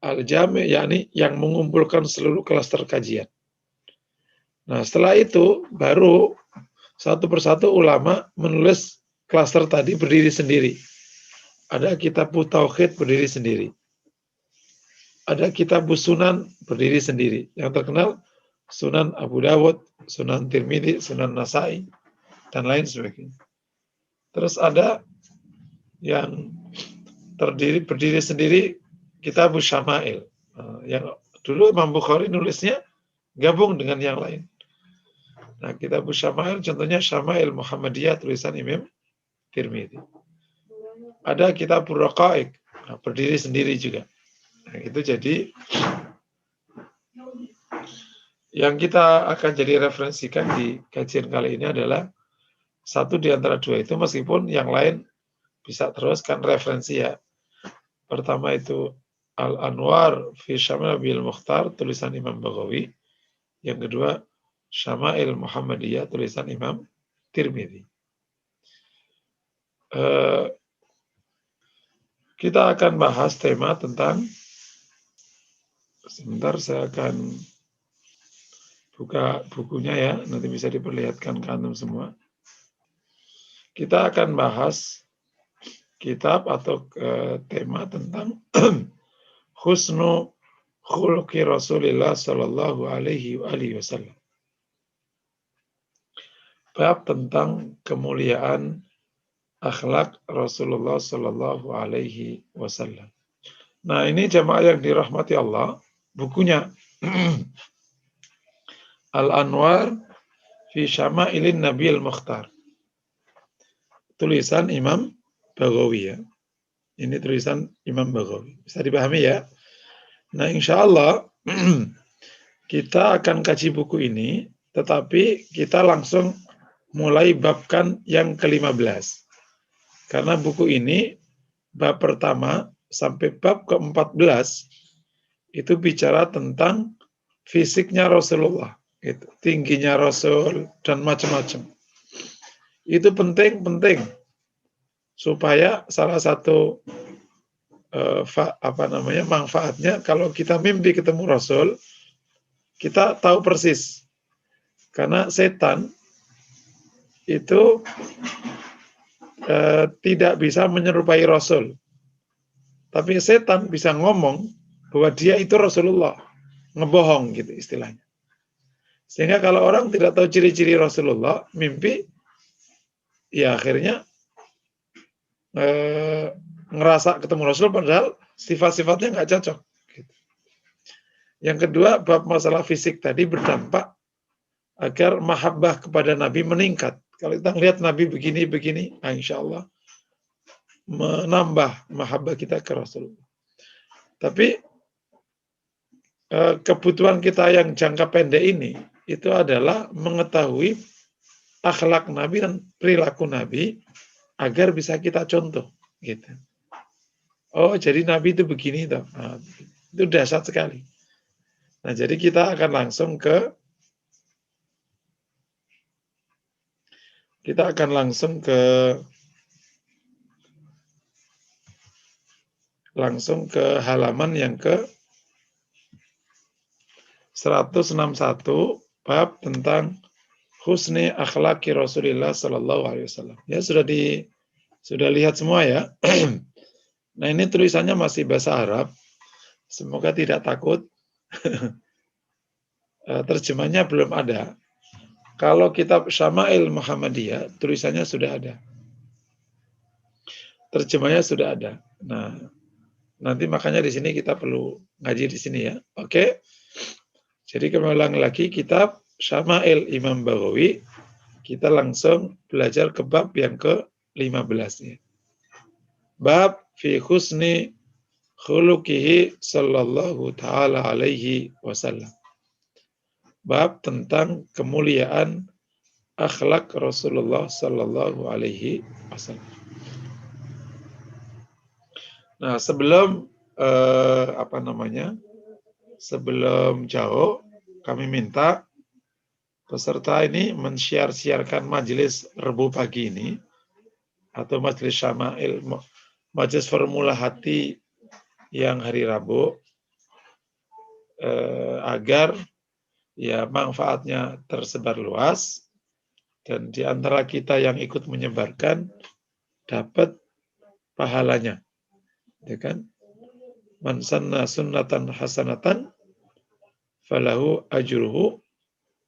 al-jami' yakni yang mengumpulkan seluruh klaster kajian. Nah, setelah itu baru satu persatu ulama menulis klaster tadi berdiri sendiri. Ada kitab Tauhid berdiri sendiri. Ada kitab Sunan berdiri sendiri. Yang terkenal Sunan Abu Dawud, Sunan Tirmidzi, Sunan Nasai, dan lain sebagainya. Terus ada yang berdiri sendiri kitab Syama'il. Yang dulu Imam Bukhari nulisnya gabung dengan yang lain. Nah, kitab Syama'il contohnya Syama'il Muhammadiyah tulisan Imam Tirmidzi. Ada kitab Raqaiq, berdiri sendiri juga. Nah, itu jadi yang kita akan jadi referensikan di kajian kali ini adalah satu di antara dua itu, meskipun yang lain bisa terus kan referensi ya. Pertama itu Al-Anwar fi Syama'il bil Mukhtar tulisan Imam Baghawi. Yang kedua Syama'il Muhammadiyah tulisan Imam Tirmidzi. Kita akan bahas tema tentang, sebentar saya akan buka bukunya ya, nanti bisa diperlihatkan ke antum semua. Kita akan bahas kitab atau tema tentang husnu khuluqi Rasulillah sallallahu alaihi wasallam. Bab tentang kemuliaan akhlak Rasulullah sallallahu alaihi wasallam. Nah, ini jamaah yang dirahmati Allah, bukunya Al-Anwar fi Syama'ilin Nabiil Mukhtar. Tulisan Imam Baghawi ya. Ini tulisan Imam Baghawi. Bisa dipahami ya? Nah, insya Allah kita akan kaji buku ini, tetapi kita langsung mulai babkan yang ke-15. Karena buku ini bab pertama sampai bab ke-14 itu bicara tentang fisiknya Rasulullah, gitu. Tingginya Rasul dan macam-macam. Itu penting supaya salah satu manfaatnya kalau kita mimpi ketemu Rasul, kita tahu persis. Karena setan itu tidak bisa menyerupai Rasul. Tapi setan bisa ngomong bahwa dia itu Rasulullah. Ngebohong gitu istilahnya. Sehingga kalau orang tidak tahu ciri-ciri Rasulullah, mimpi, ya akhirnya ngerasa ketemu Rasul padahal sifat-sifatnya nggak cocok. Gitu. Yang kedua, bab masalah fisik tadi berdampak agar mahabbah kepada Nabi meningkat. Kalau kita lihat Nabi begini, insya Allah menambah mahabbah kita ke Rasulullah. Tapi kebutuhan kita yang jangka pendek ini itu adalah mengetahui akhlak Nabi dan perilaku Nabi agar bisa kita contoh. Gitu. Oh, jadi Nabi itu begini toh. Nah, itu dahsyat sekali. Nah, jadi kita akan langsung ke halaman yang ke 161 bab tentang husni akhlaki Rasulullah sallallahu alaihi wasallam. Ya, sudah lihat semua ya. Nah, ini tulisannya masih bahasa Arab. Semoga tidak takut. Terjemahnya belum ada. Kalau kitab Syama'il Muhammadiyah, tulisannya sudah ada. Terjemahnya sudah ada. Nah, nanti makanya di sini kita perlu ngaji di sini ya. Oke. Jadi kembali lagi kitab Syama'il Imam Baghawi. Kita langsung belajar ke bab yang ke-15. Bab fi husni khuluqihi sallallahu ta'ala alaihi wasallam. Bab tentang kemuliaan akhlak Rasulullah sallallahu alaihi wasallam. Nah, sebelum sebelum jauh, kami minta peserta ini men-share-sharekan majelis Rebu pagi ini atau majelis Syama'il, majelis Formula Hati yang hari Rabu. agar ya manfaatnya tersebar luas dan di antara kita yang ikut menyebarkan dapat pahalanya, ya kan? Man sanna sunnatan hasanatan falahu ajruhu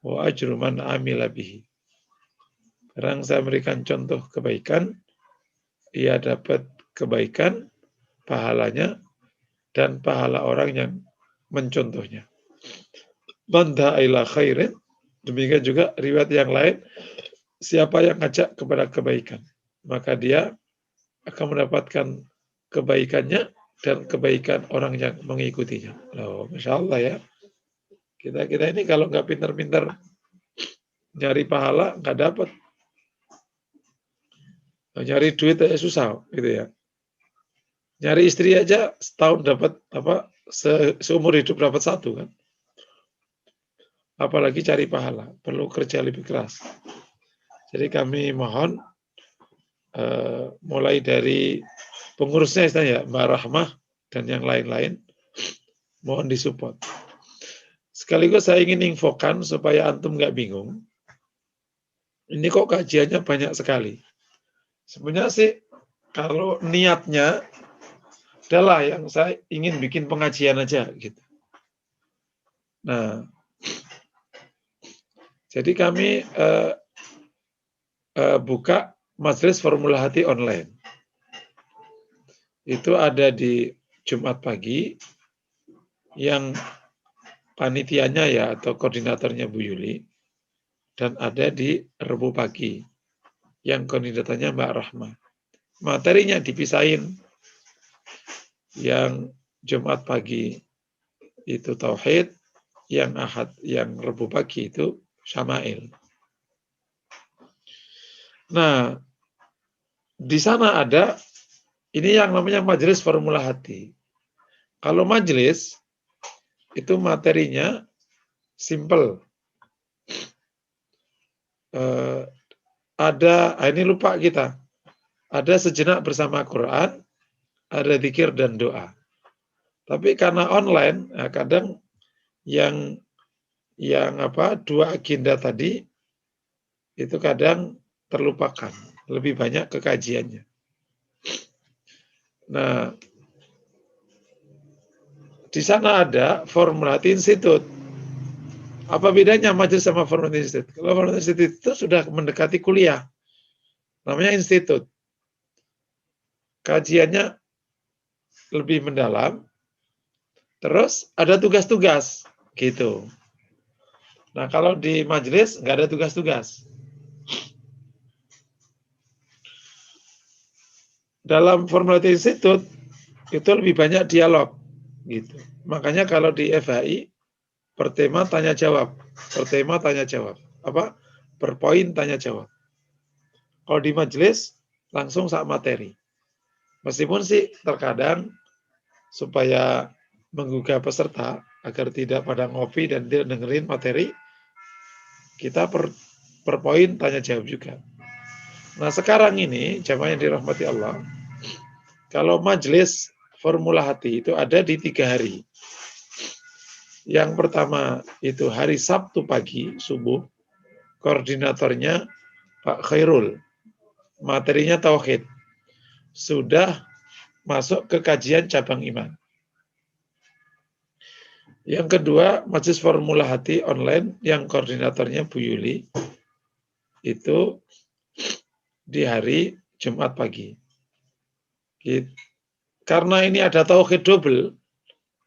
wa ajru man amila bihi. Barang saya memberikan contoh kebaikan, ia dapat kebaikan, pahalanya, dan pahala orang yang mencontohnya. Man da'a ila khairin, demikian juga riwayat yang lain, siapa yang ngajak kepada kebaikan, maka dia akan mendapatkan kebaikannya dan kebaikan orang yang mengikutinya. Loh, Masya Allah ya. Kita ini kalau nggak pintar-pintar nyari pahala, nggak dapat. Nyari duit aja susah, gitu ya. Nyari istri aja setahun dapat seumur hidup dapat satu kan. Apalagi cari pahala, perlu kerja lebih keras. Jadi kami mohon mulai dari pengurusnya istilahnya Mbak Rahmah dan yang lain-lain mohon disupport. Sekaligus saya ingin infokan supaya antum nggak bingung. Ini kok kajiannya banyak sekali. Sebenarnya sih kalau niatnya adalah yang saya ingin bikin pengajian aja gitu. Nah, jadi kami buka majelis Formula Hati online. Itu ada di Jumat pagi yang panitianya ya atau koordinatornya Bu Yuli, dan ada di Rabu pagi yang koordinatornya Mbak Rahma. Materinya dipisahin. Yang Jumat pagi itu tauhid, yang Ahad, yang Rabu pagi itu syama'il. Nah, di sana ada ini yang namanya majelis Formula Hati. Kalau majelis itu materinya simple. Ini lupa kita. Ada sejenak bersama Quran, ada zikir dan doa. Tapi karena online, kadang yang dua agenda tadi itu kadang terlupakan. Lebih banyak ke kajiannya. Nah, di sana ada Formula Hati Institute. Apa bedanya majelis sama Formula Hati Institute? Kalau Formula Hati Institute itu sudah mendekati kuliah. Namanya institut. Kajiannya lebih mendalam. Terus ada tugas-tugas. Gitu. Nah, kalau di majelis nggak ada tugas-tugas. Dalam Formula Hati Institute itu lebih banyak dialog. Gitu. Makanya kalau di FHI per tema tanya jawab, per tema tanya jawab, per poin tanya jawab. Kalau di majelis langsung sak materi. Meskipun sih terkadang supaya menggugah peserta agar tidak pada ngopi dan tidak dengerin materi, kita per poin tanya jawab juga. Nah sekarang ini jamaah yang dirahmati Allah, kalau majelis Formula Hati itu ada di 3 hari. Yang pertama itu hari Sabtu pagi, subuh, koordinatornya Pak Khairul. Materinya tauhid. Sudah masuk ke kajian cabang iman. Yang kedua, majelis Formula Hati online yang koordinatornya Bu Yuli. Itu di hari Jumat pagi. Karena ini ada tauhid double,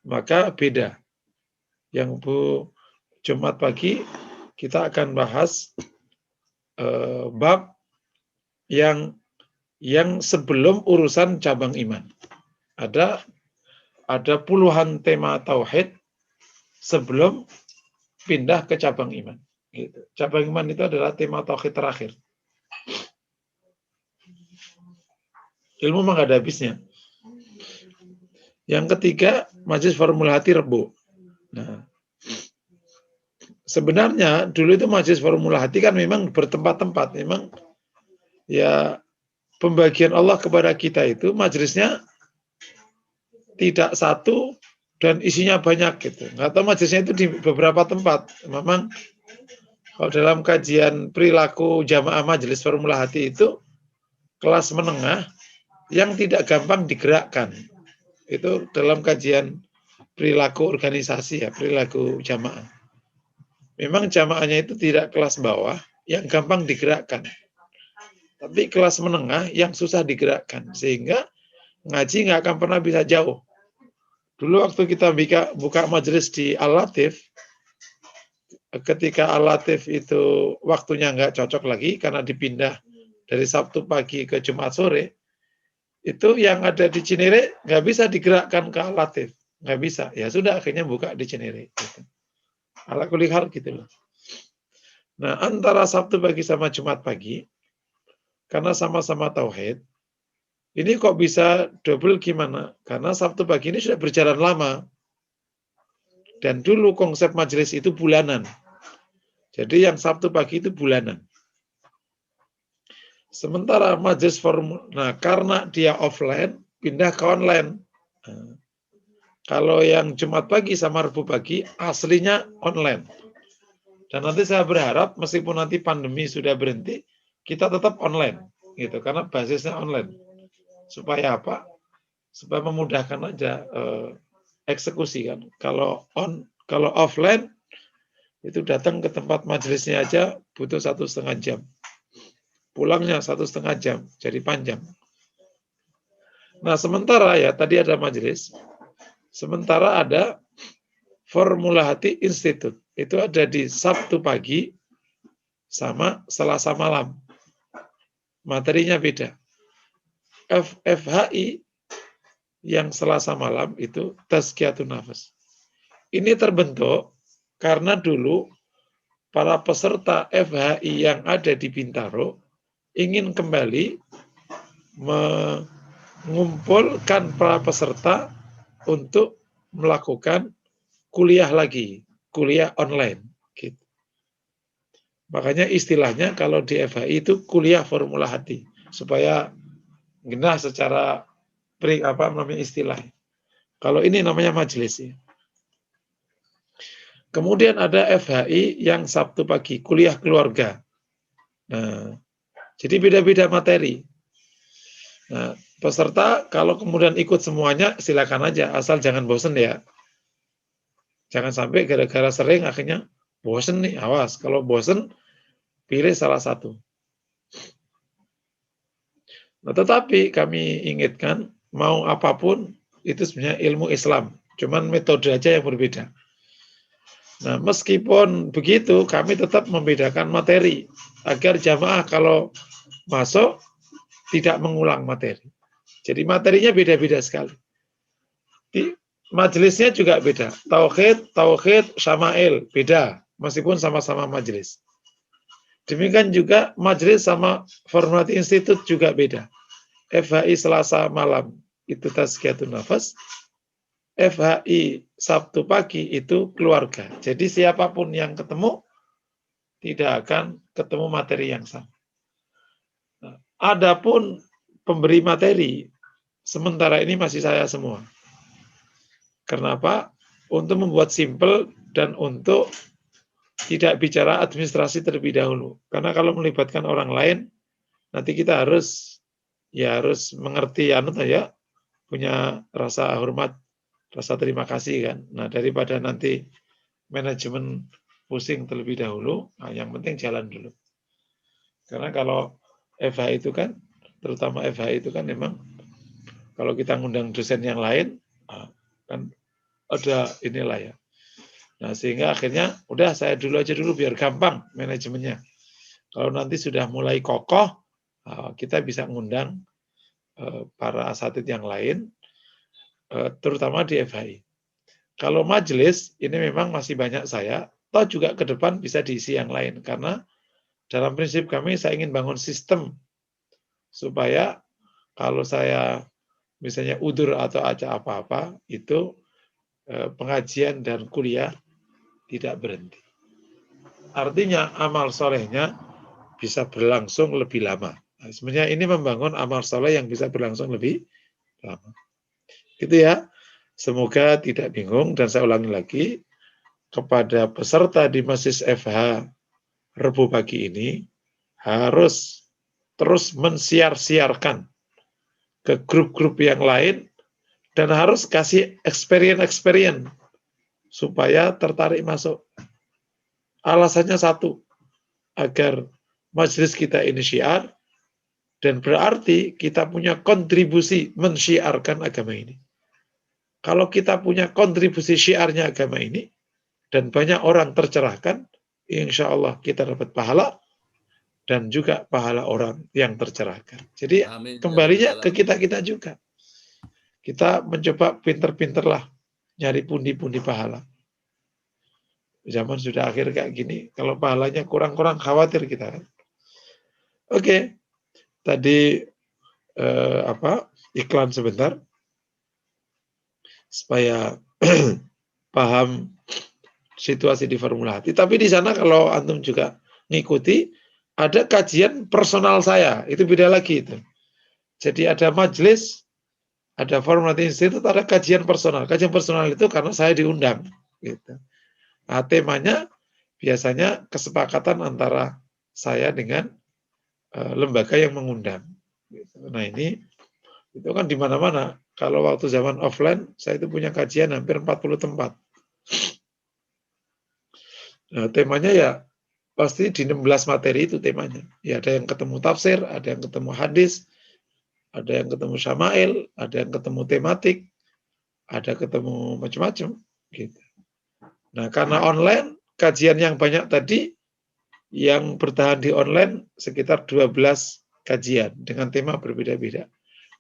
maka beda. Yang Bu Jumat pagi kita akan bahas bab yang sebelum urusan cabang iman. Ada puluhan tema tauhid sebelum pindah ke cabang iman. Gitu. Cabang iman itu adalah tema tauhid terakhir. Ilmu memang nggak ada habisnya. Yang ketiga, majelis Formula Hati Rebo. Nah, sebenarnya dulu itu majelis Formula Hati kan memang bertempat-tempat. Memang ya pembagian Allah kepada kita itu majelisnya tidak 1, dan isinya banyak gitu. Nggak tahu majelisnya itu di beberapa tempat. Memang kalau dalam kajian perilaku jamaah majelis formula hati itu kelas menengah yang tidak gampang digerakkan. Itu dalam kajian perilaku organisasi ya, perilaku jamaah. Memang jamaahnya itu tidak kelas bawah yang gampang digerakkan. Tapi kelas menengah yang susah digerakkan. Sehingga ngaji nggak akan pernah bisa jauh. Dulu waktu kita buka majelis di Al-Latif, ketika Al-Latif itu waktunya nggak cocok lagi karena dipindah dari Sabtu pagi ke Jumat sore, itu yang ada di Cinere nggak bisa digerakkan ke Al-Latif. Nggak bisa. Ya sudah, akhirnya buka di Cinere. Gitu. Ala kulihal gitu loh. Nah, antara Sabtu pagi sama Jumat pagi, karena sama-sama tauhid, ini kok bisa double gimana? Karena Sabtu pagi ini sudah berjalan lama. Dan dulu konsep majelis itu bulanan. Jadi yang Sabtu pagi itu bulanan. Sementara majelis nah karena dia offline, pindah ke online. Nah, kalau yang Jumat pagi sama Rabu pagi, aslinya online. Dan nanti saya berharap meskipun nanti pandemi sudah berhenti, kita tetap online, gitu. Karena basisnya online. Supaya apa? Supaya memudahkan aja eksekusi kan. Kalau offline itu datang ke tempat majelisnya aja butuh 1,5 jam. Pulangnya 1,5 jam, jadi panjang. Nah, sementara ya tadi ada majelis, sementara ada Formula Hati Institute. Itu ada di Sabtu pagi sama Selasa malam. Materinya beda. FHI yang Selasa malam itu Tazkiyatun Nafas. Ini terbentuk karena dulu para peserta FHI yang ada di Bintaro ingin kembali mengumpulkan para peserta untuk melakukan kuliah lagi, kuliah online. Gitu. Makanya istilahnya kalau di FHI itu kuliah formula hati, supaya genah secara istilah. Kalau ini namanya majelis. Ya. Kemudian ada FHI yang Sabtu pagi, kuliah keluarga. Nah, jadi beda-beda materi. Nah, peserta kalau kemudian ikut semuanya silakan aja, asal jangan bosen ya. Jangan sampai gara-gara sering akhirnya bosen nih, awas. Kalau bosen, pilih salah satu. Nah, tetapi kami ingatkan, mau apapun itu sebenarnya ilmu Islam. Cuman metode aja yang berbeda. Nah, meskipun begitu, kami tetap membedakan materi. Agar jamaah kalau masuk, tidak mengulang materi. Jadi materinya beda-beda sekali. Majelisnya juga beda. Tauhid, Syama'il, beda. Meskipun sama-sama majelis. Demikian juga majelis sama Formati Institut juga beda. FHI Selasa malam itu Tazkiyatun Nafas. FHI Sabtu pagi itu keluarga. Jadi siapapun yang ketemu tidak akan ketemu materi yang sama. Nah, adapun pemberi materi sementara ini masih saya semua. Kenapa? Untuk membuat simpel dan untuk tidak bicara administrasi terlebih dahulu. Karena kalau melibatkan orang lain, nanti kita harus mengerti punya rasa hormat, rasa terima kasih kan. Nah, daripada nanti manajemen pusing terlebih dahulu, yang penting jalan dulu. Karena kalau FH itu kan, terutama FH itu kan memang kalau kita ngundang dosen yang lain, kan ada inilah ya. Nah, sehingga akhirnya udah saya dulu aja biar gampang manajemennya. Kalau nanti sudah mulai kokoh, kita bisa ngundang para asatid yang lain, terutama di FHI. Kalau majelis, ini memang masih banyak saya, toh juga ke depan bisa diisi yang lain. Karena dalam prinsip kami, saya ingin bangun sistem supaya kalau saya misalnya udur atau acara apa-apa, itu pengajian dan kuliah tidak berhenti. Artinya amal solehnya bisa berlangsung lebih lama. Nah, sebenarnya ini membangun amal soleh yang bisa berlangsung lebih lama. Gitu ya. Semoga tidak bingung, dan saya ulangi lagi, kepada peserta di Masjid FH Rebu pagi ini, harus terus mensiar-siarkan ke grup-grup yang lain, dan harus kasih experience supaya tertarik masuk. Alasannya satu, agar majelis kita ini syiar, dan berarti kita punya kontribusi mensyiarkan agama ini. Kalau kita punya kontribusi syiarnya agama ini, dan banyak orang tercerahkan, insya Allah kita dapat pahala, dan juga pahala orang yang tercerahkan. Jadi Amin. kembalinya ke kita-kita juga. Kita mencoba pinter-pinterlah nyari pundi-pundi pahala. Zaman sudah akhir kayak gini, kalau pahalanya kurang-kurang khawatir kita kan. Oke, tadi iklan sebentar supaya paham situasi di Formula Hati. Tapi di sana kalau antum juga ngikuti, ada kajian personal saya, itu beda lagi itu. Jadi ada majelis, ada Formula Hati Institute, ada kajian personal. Kajian personal itu karena saya diundang, gitu. Nah, temanya biasanya kesepakatan antara saya dengan lembaga yang mengundang. Nah ini itu kan di mana-mana. Kalau waktu zaman offline, saya itu punya kajian hampir 40 tempat. Nah, temanya ya pasti di 16 materi itu temanya. Ya ada yang ketemu tafsir, ada yang ketemu hadis, ada yang ketemu syama'il, ada yang ketemu tematik, ada ketemu macam-macam gitu. Nah, karena online, kajian yang banyak tadi yang bertahan di online sekitar 12 kajian dengan tema berbeda-beda.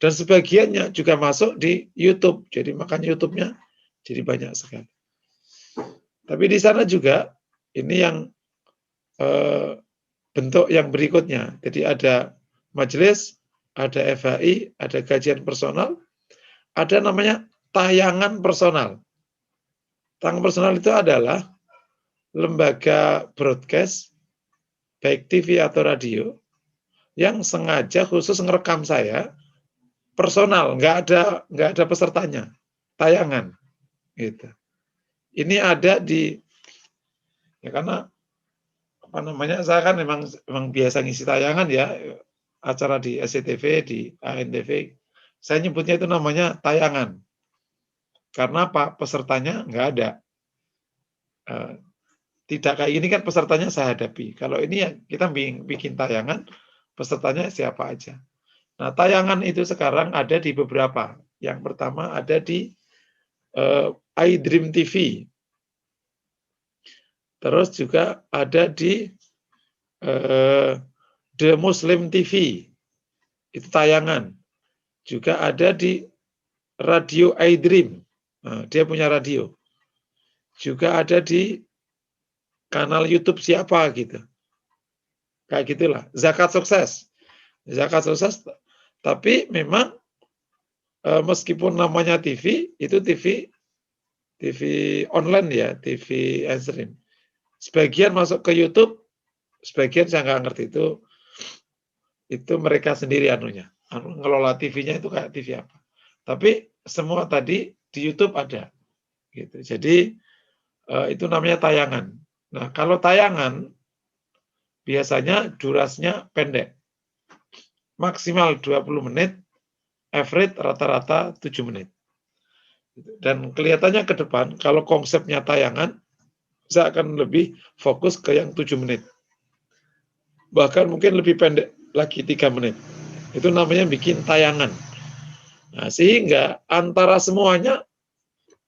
Dan sebagiannya juga masuk di YouTube. Jadi makanya YouTube-nya jadi banyak sekali. Tapi di sana juga ini yang bentuk yang berikutnya. Jadi ada majelis, ada FHI, ada kajian personal, ada namanya tayangan personal. Tayangan personal itu adalah lembaga broadcast, baik TV atau radio, yang sengaja khusus ngerekam saya personal, nggak ada pesertanya, tayangan, gitu. Ini ada di, ya karena apa namanya, saya kan memang biasa ngisi tayangan ya, acara di SCTV, di ANTV, saya nyebutnya itu namanya tayangan, karena Pak pesertanya nggak ada. Tidak kayak ini kan pesertanya saya hadapi. Kalau ini ya kita bikin tayangan, pesertanya siapa aja. Nah, tayangan itu sekarang ada di beberapa. Yang pertama ada di iDream TV. Terus juga ada di The Muslim TV. Itu tayangan. Juga ada di Radio iDream. Nah, dia punya radio. Juga ada di kanal YouTube siapa gitu. Kayak gitulah. Zakat Sukses. Zakat Sukses, tapi memang meskipun namanya TV, itu TV online ya, TV stream. Sebagian masuk ke YouTube, sebagian saya nggak ngerti itu mereka sendiri anunya. Ngelola TV-nya itu kayak TV apa. Tapi semua tadi di YouTube ada. Gitu. Jadi itu namanya tayangan. Nah, kalau tayangan biasanya durasinya pendek. Maksimal 20 menit, average rata-rata 7 menit. Dan kelihatannya ke depan, kalau konsepnya tayangan, saya akan lebih fokus ke yang 7 menit. Bahkan mungkin lebih pendek lagi 3 menit. Itu namanya bikin tayangan. Nah, sehingga antara semuanya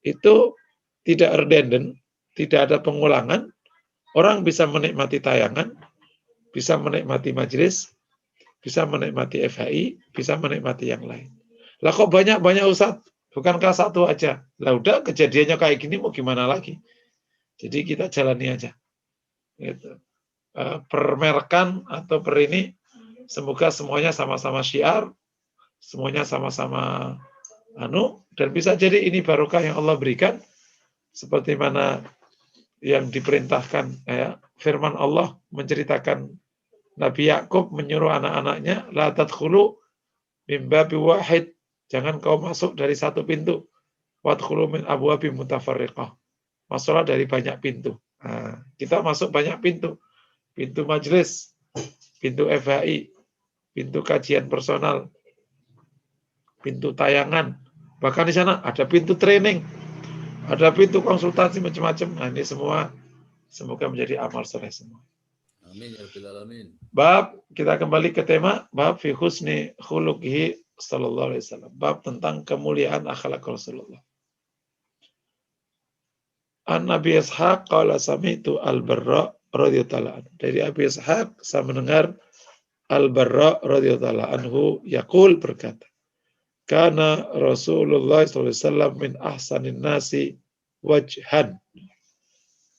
itu tidak redundant, tidak ada pengulangan, orang bisa menikmati tayangan, bisa menikmati majelis, bisa menikmati FHI, bisa menikmati yang lain. Lah kok banyak-banyak Ustaz? Bukankah satu aja? Lah udah kejadiannya kayak gini mau gimana lagi? Jadi kita jalani aja. Gitu. Permerkan atau per ini, semoga semuanya sama-sama syiar, semuanya sama-sama dan bisa jadi ini barokah yang Allah berikan, seperti mana yang diperintahkan firman Allah menceritakan Nabi Yakub menyuruh anak-anaknya, la tadkhulu min babi wahid, jangan kau masuk dari satu pintu, Wadkhulu min abwabi mutafarriqah. Masuklah dari banyak pintu. Nah, kita masuk banyak pintu. Pintu majelis, pintu FHI, pintu kajian personal, pintu tayangan. Bahkan di sana ada pintu training, ada pintu konsultasi macam-macam. Nah, ini semua semoga menjadi amal soleh semua. Amin ya rabbil alamin. Bab, kita kembali ke tema bab fi husni khuluqihi sallallahu alaihi wasallam. Bab tentang kemuliaan akhlak Rasulullah. An Nabi Ishaq qala sami'tu Al-Barra radhiyallahu anhu. Dari Abi Ishaq saya mendengar Al-Barra radhiyallahu anhu yaqul berkata, kana Rasulullah sallallahu alaihi wasallam min ahsanin nasi wajhan.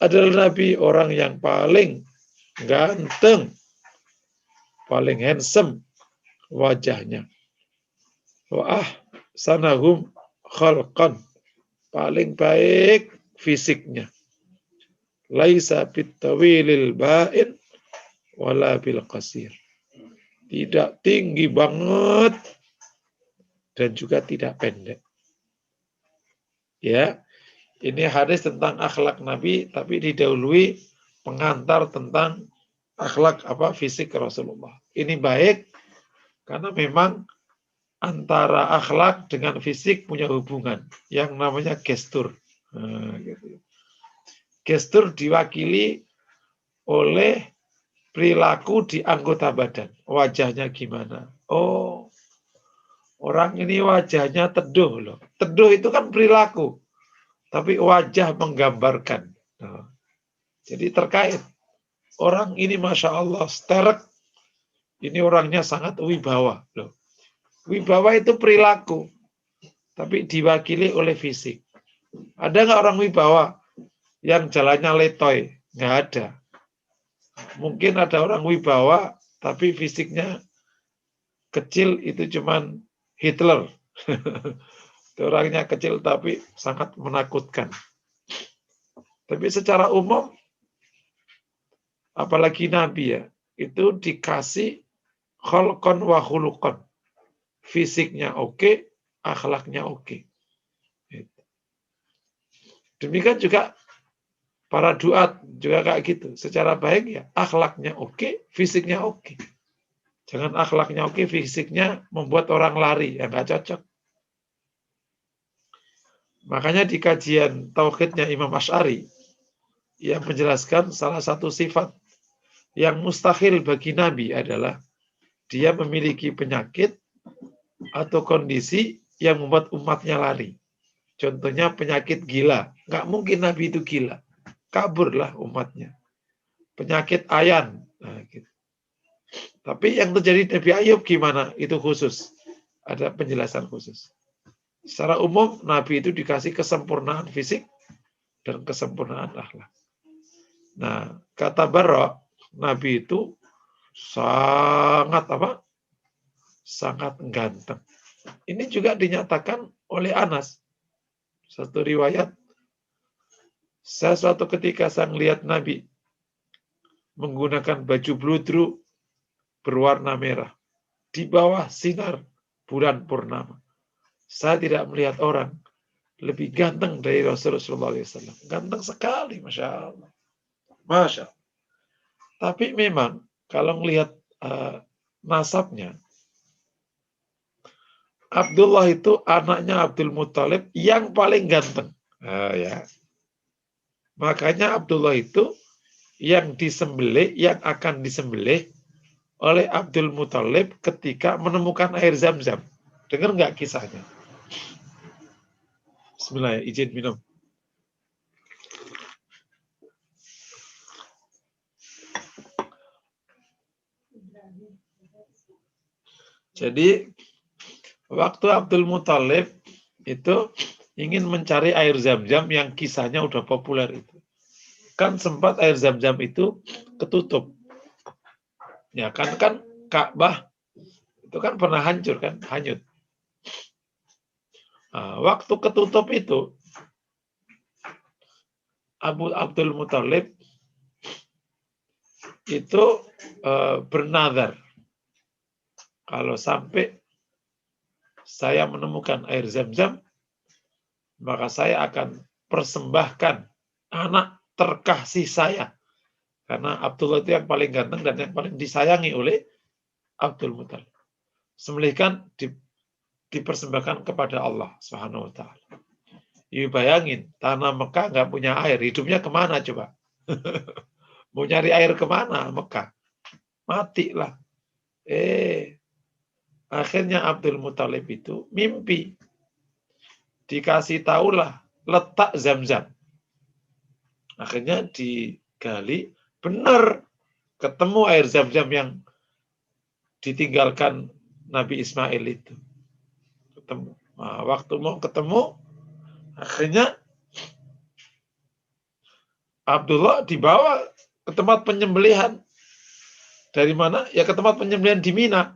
Adalah Nabi orang yang paling ganteng, paling handsome wajahnya. Wa ahsanahum khalqan, paling baik fisiknya. Laisa bitawilil ba'in wala bil qasir. Tidak tinggi banget dan juga tidak pendek. Ya, ini hadis tentang akhlak Nabi, tapi didahului pengantar tentang akhlak fisik Rasulullah. Ini baik karena memang antara akhlak dengan fisik punya hubungan yang namanya gestur. Nah, gitu. Gestur diwakili oleh perilaku di anggota badan. Wajahnya gimana? Oh, orang ini wajahnya teduh loh. Teduh itu kan perilaku, tapi wajah menggambarkan. Nah, jadi terkait. Orang ini Masya Allah sterek. Ini orangnya sangat wibawa loh. Wibawa itu perilaku, tapi diwakili oleh fisik. Ada nggak orang wibawa yang jalannya letoy? Nggak ada. Mungkin ada orang wibawa, tapi fisiknya kecil, itu cuman Hitler. Orangnya kecil tapi sangat menakutkan. Tapi secara umum, apalagi Nabi ya, itu dikasih kholqon wa khuluqon. Fisiknya oke, akhlaknya oke. Demikian juga para duat juga kayak gitu. Secara baik ya, akhlaknya oke, fisiknya oke. Jangan akhlaknya oke, fisiknya membuat orang lari, ya nggak cocok. Makanya di kajian tauhidnya Imam Asy'ari yang menjelaskan salah satu sifat yang mustahil bagi Nabi adalah dia memiliki penyakit atau kondisi yang membuat umatnya lari. Contohnya penyakit gila. Nggak mungkin Nabi itu gila. Kaburlah umatnya. Penyakit ayan. Nah, gitu. Tapi yang terjadi Nabi Ayub gimana? Itu khusus. Ada penjelasan khusus. Secara umum Nabi itu dikasih kesempurnaan fisik dan kesempurnaan akhlak. Nah, kata Barra, Nabi itu sangat sangat ganteng. Ini juga dinyatakan oleh Anas. Satu riwayat, saya suatu ketika saya melihat Nabi menggunakan baju bludru berwarna merah di bawah sinar bulan purnama. Saya tidak melihat orang lebih ganteng dari Rasulullah SAW. Ganteng sekali, Masya Allah. Masya Allah. Tapi memang kalau melihat nasabnya, Abdullah itu anaknya Abdul Muthalib yang paling ganteng. Ya. Makanya Abdullah itu yang disembelih, yang akan disembelih oleh Abdul Muthalib ketika menemukan air Zam-Zam. Dengar nggak kisahnya? Bismillah, izin minum. Jadi waktu Abdul Muthalib itu ingin mencari air Zam-Zam yang kisahnya udah populer itu. Kan sempat air Zam-Zam itu ketutup. Ya kan Ka'bah itu kan pernah hancur kan, hanyut. Nah, waktu ketutup itu Abdul Muthalib itu bernadar, kalau sampai saya menemukan air Zam-Zam, maka saya akan persembahkan anak terkasih saya. Karena Abdullah itu yang paling ganteng dan yang paling disayangi oleh Abdul Muthalib. Sembelihkan dipersembahkan kepada Allah Subhanahu wa taala. Ibu bayangin, tanah Mekah nggak punya air, hidupnya kemana coba? Mau nyari air kemana Mekah? Matilah. Akhirnya Abdul Muthalib itu mimpi. Dikasih tahulah letak Zam-Zam. Akhirnya digali, benar ketemu air Zam-Zam yang ditinggalkan Nabi Ismail itu. Ketemu. Nah, waktu mau ketemu, akhirnya Abdullah dibawa ke tempat penyembelihan. Dari mana? Ya ke tempat penyembelihan di Mina.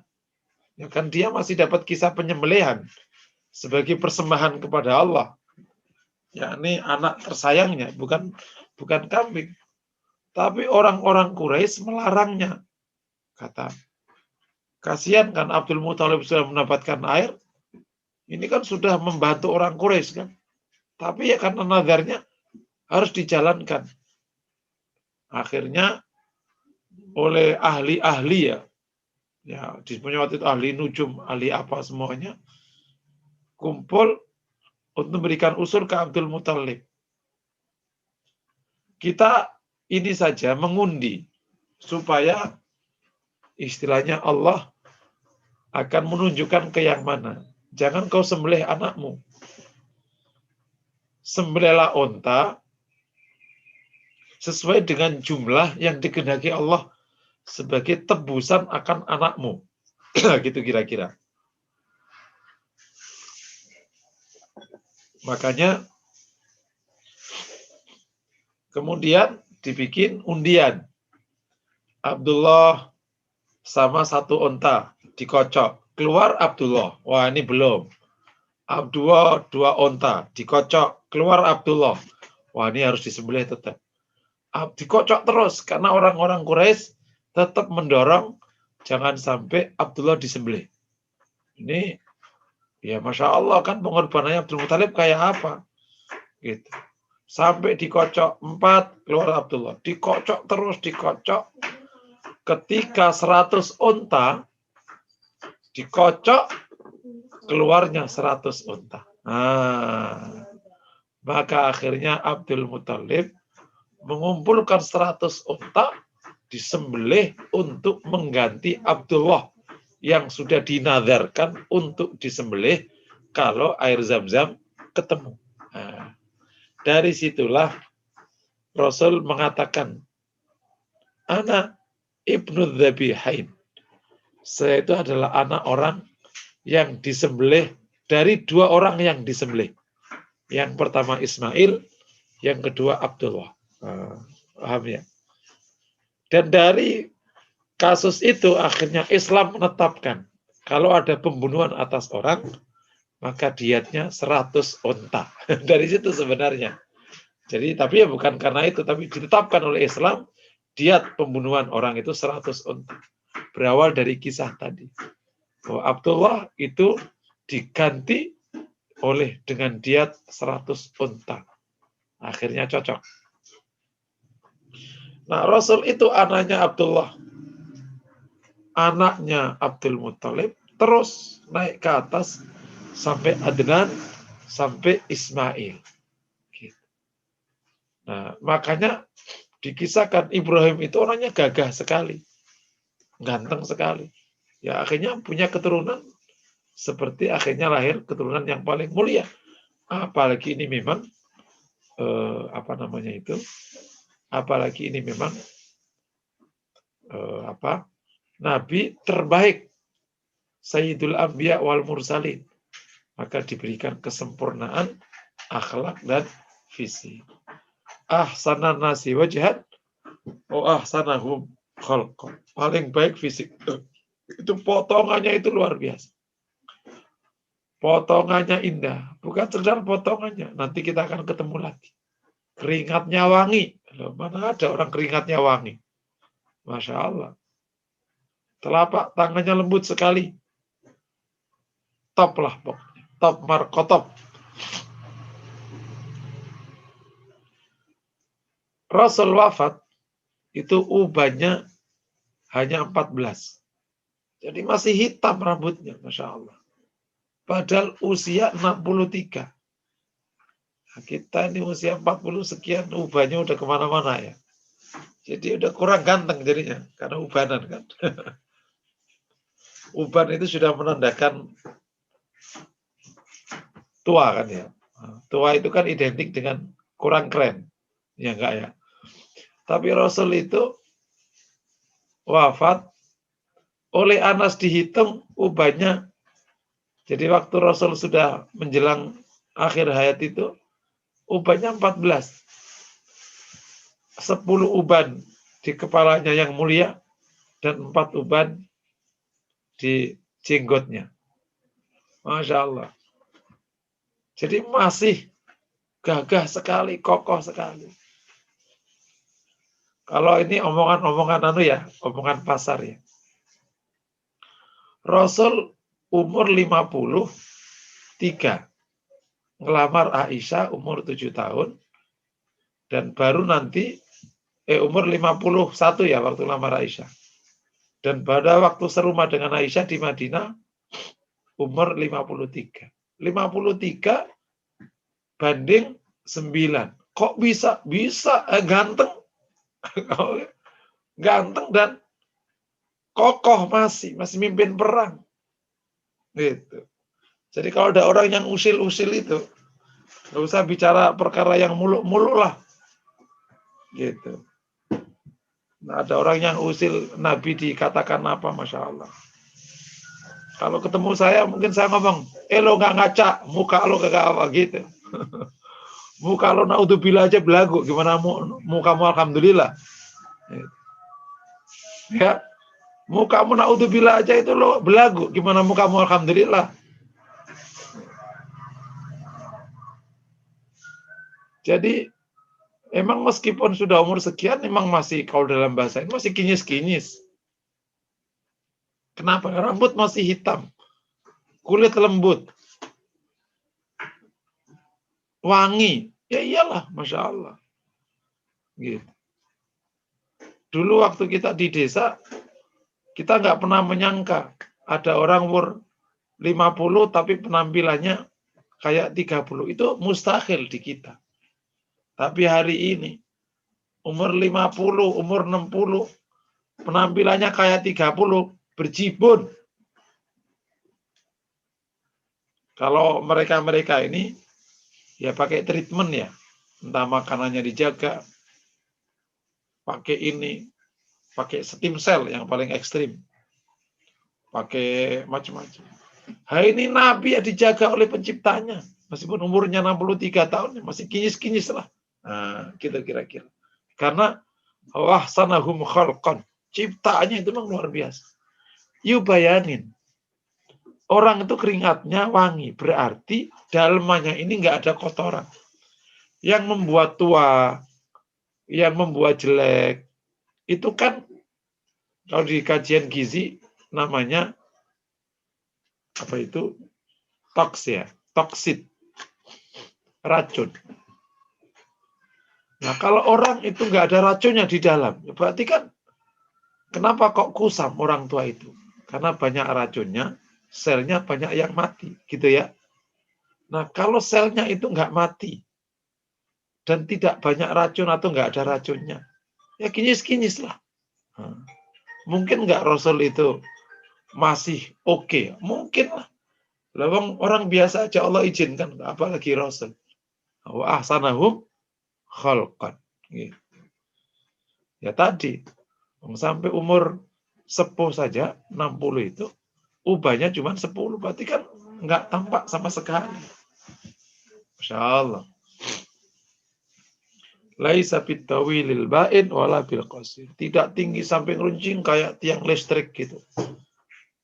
Ya kan dia masih dapat kisah penyembelihan sebagai persembahan kepada Allah. Yakni anak tersayangnya, bukan kambing. Tapi orang-orang Quraisy melarangnya. Kata, kasihan kan Abdul Muthalib sudah mendapatkan air. Ini kan sudah membantu orang Quraisy kan. Tapi ya karena nazarnya harus dijalankan. Akhirnya oleh ahli-ahli ya disebutnya waktu itu ahli nujum, ahli apa semuanya, kumpul untuk memberikan usul ke Abdul Muthalib. Kita ini saja mengundi supaya istilahnya Allah akan menunjukkan ke yang mana. Jangan kau sembelih anakmu. Sembelihlah onta sesuai dengan jumlah yang dikehendaki Allah sebagai tebusan akan anakmu. Gitu kira-kira. Makanya kemudian dibikin undian. Abdullah sama satu onta dikocok. Keluar Abdullah. Wah, ini belum. Abdullah 2 onta dikocok. Keluar Abdullah. Wah, ini harus disembelih tetap. Dikocok terus karena orang-orang Quraisy tetap mendorong jangan sampai Abdullah disembelih. Ini ya Masya Allah kan pengorbanannya Abdul Muthalib kayak apa? Gitu. Sampai dikocok 4 keluar Abdullah. Dikocok terus, dikocok. Ketika 100 onta dikocok, keluarnya 100 onta. Nah, maka akhirnya Abdul Muthalib mengumpulkan 100 onta, disembelih untuk mengganti Abdullah yang sudah dinadarkan untuk disembelih kalau air Zam-Zam ketemu. Nah, dari situlah Rasul mengatakan, Ana ibnu Dzabihain. Saya itu adalah anak orang yang disembelih dari 2 orang yang disembelih. Yang pertama Ismail, yang kedua Abdullah. Paham ya? Dan dari kasus itu akhirnya Islam menetapkan kalau ada pembunuhan atas orang, maka diatnya 100 onta. Dari situ sebenarnya. Jadi tapi ya bukan karena itu, tapi ditetapkan oleh Islam diat pembunuhan orang itu 100 onta. Berawal dari kisah tadi. Bahwa Abdullah itu diganti oleh dengan diat 100 onta. Akhirnya cocok. Nah, Rasul itu anaknya Abdullah. Anaknya Abdul Muthalib terus naik ke atas sampai Adnan, sampai Ismail. Nah, makanya dikisahkan Ibrahim itu orangnya gagah sekali. Ganteng sekali. Ya akhirnya punya keturunan seperti akhirnya lahir keturunan yang paling mulia. Apalagi ini memang apalagi ini memang Nabi terbaik, Sayyidul Anbiya wal Mursalin. Maka diberikan kesempurnaan akhlak dan visi. Ahsanan nasi wajhat wa ahsanahum khalqa. Paling baik fisik. Itu potongannya itu luar biasa. Potongannya indah, bukan sekedar potongannya. Nanti kita akan ketemu lagi. Keringatnya wangi. Loh, mana ada orang keringatnya wangi? Masya Allah. Telapak tangannya lembut sekali. Top lah pokoknya. Top markotop. Rasul wafat itu ubannya hanya 14. Jadi masih hitam rambutnya, Masya Allah. Padahal usia 63. Nah, kita ini usia 40 sekian, ubannya udah kemana-mana ya. Jadi udah kurang ganteng jadinya, karena ubanan kan. Uban itu sudah menandakan tua kan ya. Tua itu kan identik dengan kurang keren. Ya enggak ya. Tapi Rasul itu wafat, oleh Anas dihitung ubannya. Jadi waktu Rasul sudah menjelang akhir hayat itu, ubannya 14. 10 uban di kepalanya yang mulia, dan 4 uban di jenggotnya. Masya Allah. Jadi masih gagah sekali, kokoh sekali. Kalau ini omongan-omongan omongan pasar ya. Rasul umur 53, ngelamar Aisyah umur 7 tahun, dan baru nanti umur 51 ya waktu lamar Aisyah. Dan pada waktu serumah dengan Aisyah di Madinah umur 53. 53 banding 9. Kok bisa? Bisa, ganteng. Ganteng dan kokoh masih mimpin perang. Gitu. Jadi kalau ada orang yang usil-usil itu, nggak usah bicara perkara yang muluk-muluk lah. Gitu. Nah, ada orang yang usil Nabi dikatakan apa, Masya Allah. Kalau ketemu saya, mungkin saya ngomong, lo nggak ngaca, muka lo kagak apa gitu. Muka lo naudzubillah aja belagu, gimana mukamu alhamdulillah. Ya, mukamu naudzubillah aja itu lo belagu, gimana mukamu alhamdulillah. Jadi emang meskipun sudah umur sekian, emang masih, kalau dalam bahasa ini masih kinyis-kinyis. Kenapa? Rambut masih hitam, kulit lembut, wangi. Ya iyalah, Masya Allah. Gitu. Dulu waktu kita di desa, kita nggak pernah menyangka ada orang umur 50 tapi penampilannya kayak 30. Itu mustahil di kita. Tapi hari ini, umur 50, umur 60, penampilannya kayak 30, berjibun. Kalau mereka-mereka ini, ya pakai treatment ya. Entah makanannya dijaga, pakai ini, pakai stem cell yang paling ekstrim. Pakai macam-macam. Hari ini Nabi ya dijaga oleh penciptanya. Meskipun umurnya 63 tahun, masih kinyis-kinyis lah. Nah, gitu kira-kira. Karena wahsanahum khalqan. Ciptaannya itu memang luar biasa. You bayanin. Orang itu keringatnya wangi. Berarti dalemannya ini nggak ada kotoran. Yang membuat tua, yang membuat jelek, itu kan kalau di kajian gizi namanya apa itu? Toksit, racun. Nah, kalau orang itu nggak ada racunnya di dalam, berarti kan kenapa kok kusam orang tua itu? Karena banyak racunnya, selnya banyak yang mati, gitu ya. Nah, kalau selnya itu nggak mati dan tidak banyak racun atau nggak ada racunnya, ya kinyis-kinyis lah. Mungkin nggak Rasul itu masih oke? Mungkin lah. Lawang orang biasa aja Allah izinkan, apalagi Rasul. Wa ahsanahum khalqan. Gitu. Ya tadi, sampai umur sepuh saja, 60 itu, ubahnya cuma 10. Berarti kan nggak tampak sama sekali. Masya Allah. Laisa bitawilil ba'in wala bil qasir. Tidak tinggi sampai ngeruncing kayak tiang listrik gitu.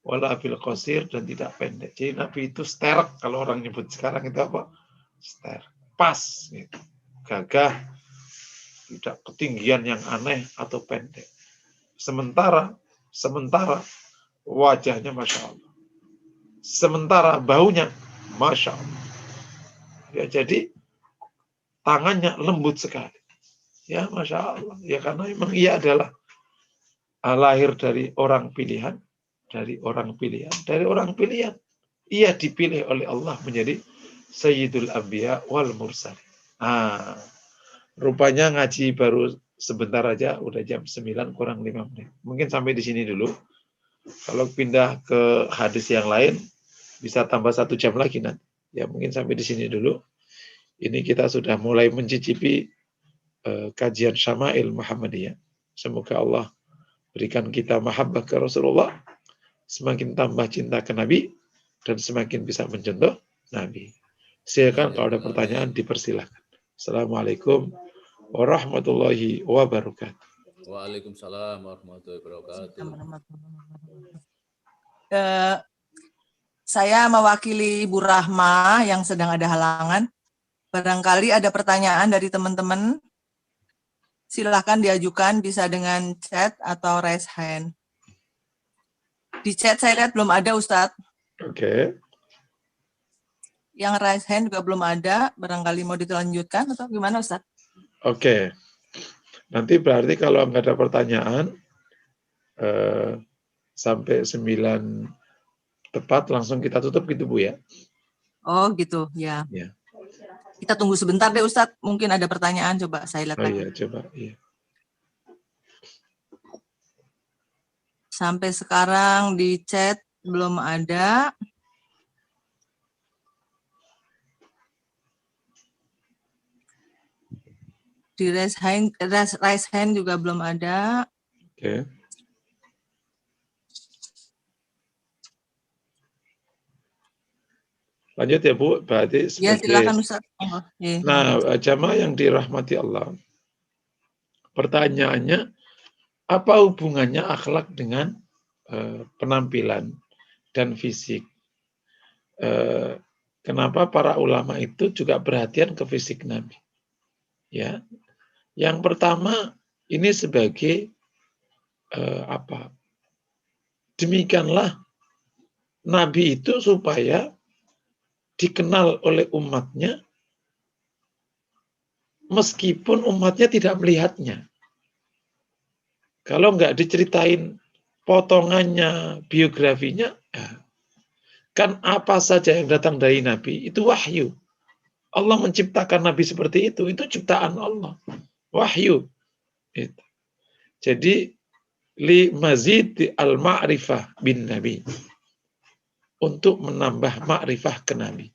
Wala bil qasir, dan tidak pendek. Jadi Nabi itu sterek, kalau orang nyebut sekarang itu apa? Sterek. Pas gitu. Gagah, tidak ketinggian yang aneh atau pendek. Sementara wajahnya Masya Allah. Sementara baunya Masya Allah. Ya, jadi tangannya lembut sekali. Ya, Masya Allah. Ya, karena memang ia adalah lahir dari orang pilihan, dari orang pilihan, dari orang pilihan. Ia dipilih oleh Allah menjadi Sayyidul Anbiya wal Mursalin. Rupanya ngaji baru sebentar aja, udah jam 9 kurang 5 menit. Mungkin sampai di sini dulu. Kalau pindah ke hadis yang lain, bisa tambah 1 jam lagi nanti. Ya, mungkin sampai di sini dulu. Ini kita sudah mulai mencicipi kajian Syama'il Muhammadiyah. Semoga Allah berikan kita mahabbah ke Rasulullah, semakin tambah cinta ke Nabi, dan semakin bisa mencontoh Nabi. Silakan kalau ada pertanyaan dipersilahkan. Assalamualaikum warahmatullahi wabarakatuh. Waalaikumsalam warahmatullahi wabarakatuh. Saya mewakili Ibu Rahma yang sedang ada halangan. Barangkali ada pertanyaan dari teman-teman. Silahkan diajukan, bisa dengan chat atau raise hand. Di chat saya lihat belum ada, Ustadz. Oke. Yang raise hand juga belum ada. Barangkali mau dilanjutkan atau gimana, Ustadz? Oke. Nanti berarti kalau nggak ada pertanyaan, sampai 9 tepat langsung kita tutup gitu, Bu, ya? Oh gitu, ya. Ya. Kita tunggu sebentar deh, Ustadz. Mungkin ada pertanyaan, coba saya lihat lagi. Iya, coba. Iya. Sampai sekarang di chat belum ada. Di raise hand juga belum ada. Oke. Lanjut ya, Bu. Berarti Ya, sebagai... silakan Ustaz. Nah, jamaah yang dirahmati Allah. Pertanyaannya, apa hubungannya akhlak dengan penampilan dan fisik? Kenapa para ulama itu juga perhatian ke fisik Nabi? Ya, yang pertama ini sebagai demikianlah Nabi itu supaya dikenal oleh umatnya meskipun umatnya tidak melihatnya. Kalau nggak diceritain potongannya, biografinya, kan apa saja yang datang dari Nabi itu wahyu. Allah menciptakan Nabi seperti itu ciptaan Allah. Wahyu. Itu. Jadi li mazid al-ma'rifah bin Nabi. Untuk menambah ma'rifah ke Nabi.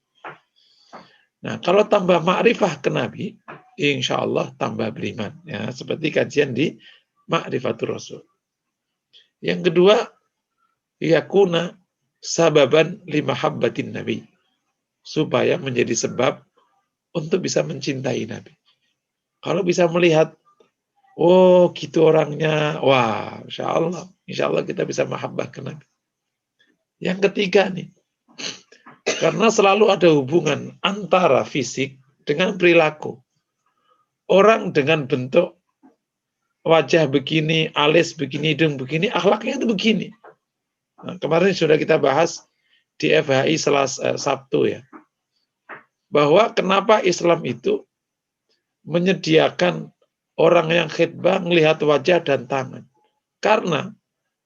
Nah, kalau tambah ma'rifah ke Nabi, insya Allah tambah beriman. Ya, seperti kajian di Ma'rifatul Rasul. Yang kedua, yakuna sababan limahabbatin Nabi. Supaya menjadi sebab untuk bisa mencintai Nabi. Kalau bisa melihat, oh gitu orangnya, wah insya Allah kita bisa mahabbah ke Nabi. Yang ketiga nih, karena selalu ada hubungan antara fisik dengan perilaku. Orang dengan bentuk wajah begini, alis begini, hidung begini, akhlaknya itu begini. Nah, kemarin sudah kita bahas di FHI Sabtu ya. Bahwa kenapa Islam itu menyediakan orang yang khitbah melihat wajah dan tangan. Karena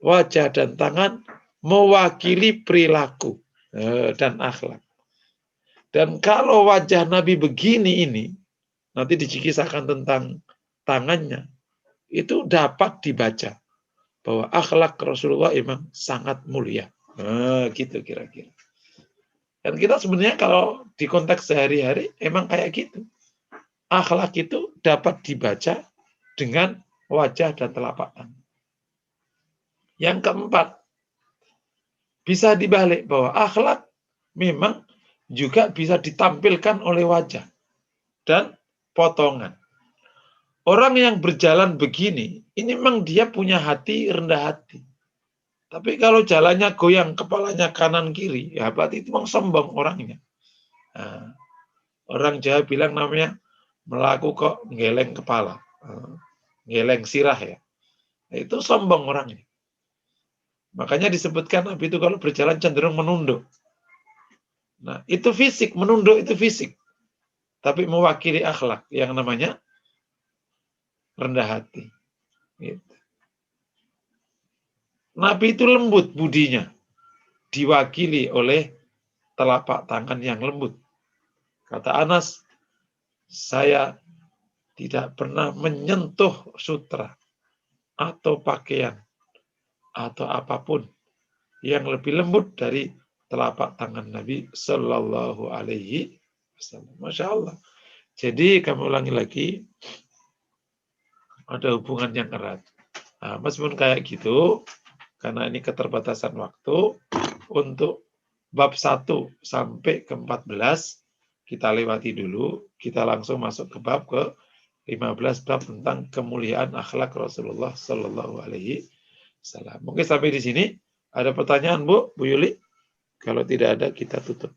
wajah dan tangan mewakili perilaku dan akhlak. Dan kalau wajah Nabi begini ini, nanti dikisahkan tentang tangannya, itu dapat dibaca bahwa akhlak Rasulullah memang sangat mulia. Gitu kira-kira. Dan kita sebenarnya kalau di konteks sehari-hari emang kayak gitu. Akhlak itu dapat dibaca dengan wajah dan telapak tangan. Yang keempat, bisa dibalik bahwa akhlak memang juga bisa ditampilkan oleh wajah dan potongan. Orang yang berjalan begini, ini memang dia punya hati rendah hati. Tapi kalau jalannya goyang, kepalanya kanan kiri, ya berarti itu memang sombong orangnya. Nah, orang Jawa bilang namanya melaku kok ngeleng kepala, ngeleng sirah ya. Nah, itu sombong orangnya. Makanya disebutkan Nabi itu kalau berjalan cenderung menunduk. Nah, itu fisik, menunduk itu fisik. Tapi mewakili akhlak yang namanya rendah hati. Gitu. Nabi itu lembut budinya, diwakili oleh telapak tangan yang lembut. Kata Anas, saya tidak pernah menyentuh sutra atau pakaian atau apapun yang lebih lembut dari telapak tangan Nabi Sallallahu Alaihi Wasallam. Masya Allah. Jadi kami ulangi lagi, ada hubungan yang erat. Nah, meskipun kayak gitu, karena ini keterbatasan waktu, untuk bab 1 sampai ke 14 kita lewati dulu, kita langsung masuk ke bab ke 15, bab tentang kemuliaan akhlak Rasulullah Sallallahu Alaihi Wasallam. Mungkin sampai di sini. Ada pertanyaan, Bu Yuli? Kalau tidak ada, kita tutup.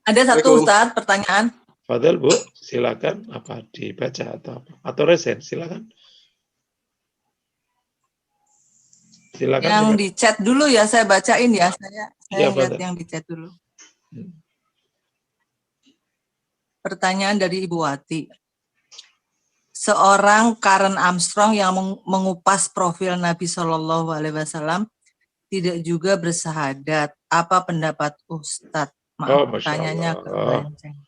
Ada satu Ustadz pertanyaan. Fadil, Bu, silakan. Apa dibaca atau apa? Atau resen, silakan. Silakan. Yang di chat dulu ya, saya bacain ya. Saya lihat yang di chat dulu. Pertanyaan dari Ibu Wati. Seorang Karen Armstrong yang mengupas profil Nabi Shallallahu Alaihi Wasallam tidak juga bersahadat. Apa pendapat Ustadz? Maaf, pertanyaannya kebanceng.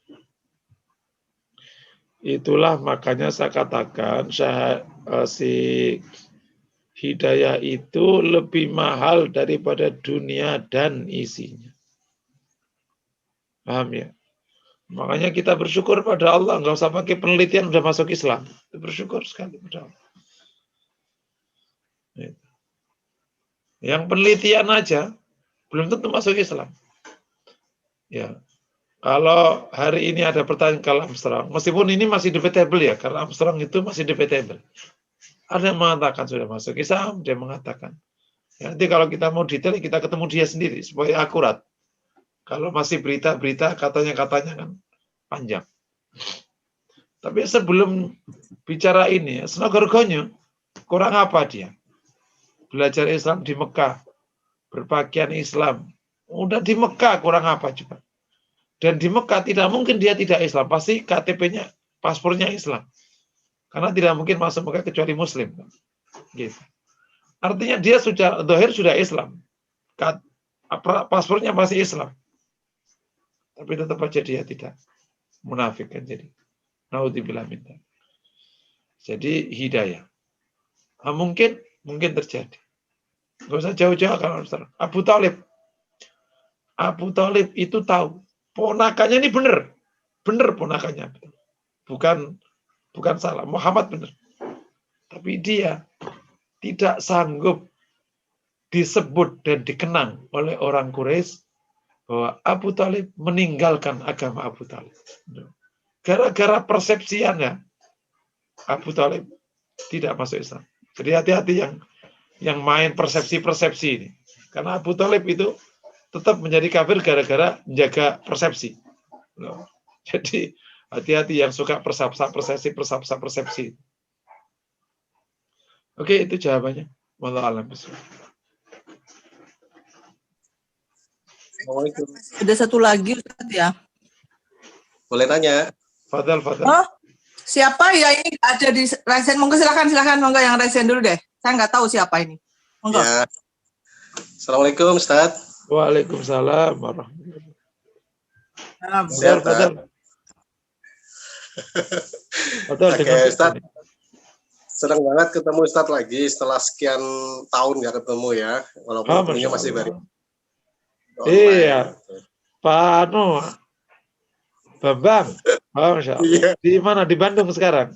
Itulah makanya saya katakan si hidayah itu lebih mahal daripada dunia dan isinya. Paham ya? Makanya kita bersyukur pada Allah, nggak usah pakai penelitian udah masuk Islam. Bersyukur sekali pada Allah. Yang penelitian aja belum tentu masuk Islam. Ya, kalau hari ini ada pertanyaan Karl Armstrong, meskipun ini masih debatable ya, karena Armstrong itu masih debatable. Ada yang mengatakan sudah masuk Islam, dia mengatakan. Ya, nanti kalau kita mau detail, kita ketemu dia sendiri supaya akurat. Kalau masih berita-berita katanya kan panjang. Tapi sebelum bicara ini, senogorgonyo, kurang apa dia? Belajar Islam di Mekah, berpakaian Islam. Udah di Mekah, kurang apa coba? Dan di Mekah tidak mungkin dia tidak Islam. Pasti KTP-nya, paspornya Islam. Karena tidak mungkin masuk Mekah kecuali Muslim. Gitu. Artinya dia sudah Islam. Paspornya masih Islam. Tapi tetap aja dia tidak munafik kan jadi. Naudzubillah min dzalik. Jadi hidayah. Nah, mungkin terjadi. Gak usah jauh-jauh kalau Abu Thalib. Abu Thalib itu tahu ponakannya ini benar ponakannya. Bukan salah. Muhammad benar. Tapi dia tidak sanggup disebut dan dikenang oleh orang Quraisy bahwa Abu Thalib meninggalkan agama Abu Thalib. Gara-gara persepsiannya, Abu Thalib tidak masuk Islam. Jadi hati-hati yang main persepsi-persepsi ini. Karena Abu Thalib itu tetap menjadi kafir gara-gara menjaga persepsi. Jadi hati-hati yang suka persepsi. Oke, itu jawabannya. Wallahu a'lam bishawab. Ada satu lagi Ustaz ya. Boleh tanya? Fadal. Oh, siapa ya ini ada di resen? Monggo silakan monggo yang resen dulu deh. Saya nggak tahu siapa ini. Monggo. Ya. Assalamualaikum Ustaz. Waalaikumsalam warahmatullahi wabarakatuh. Fadal. Oke, Ustaz. Senang banget ketemu Ustaz lagi setelah sekian tahun nggak ketemu ya. Walaupun ketemunya masih baru. Iya. Pak Bambang. Masya Allah. Iya. Di mana? Di Bandung sekarang?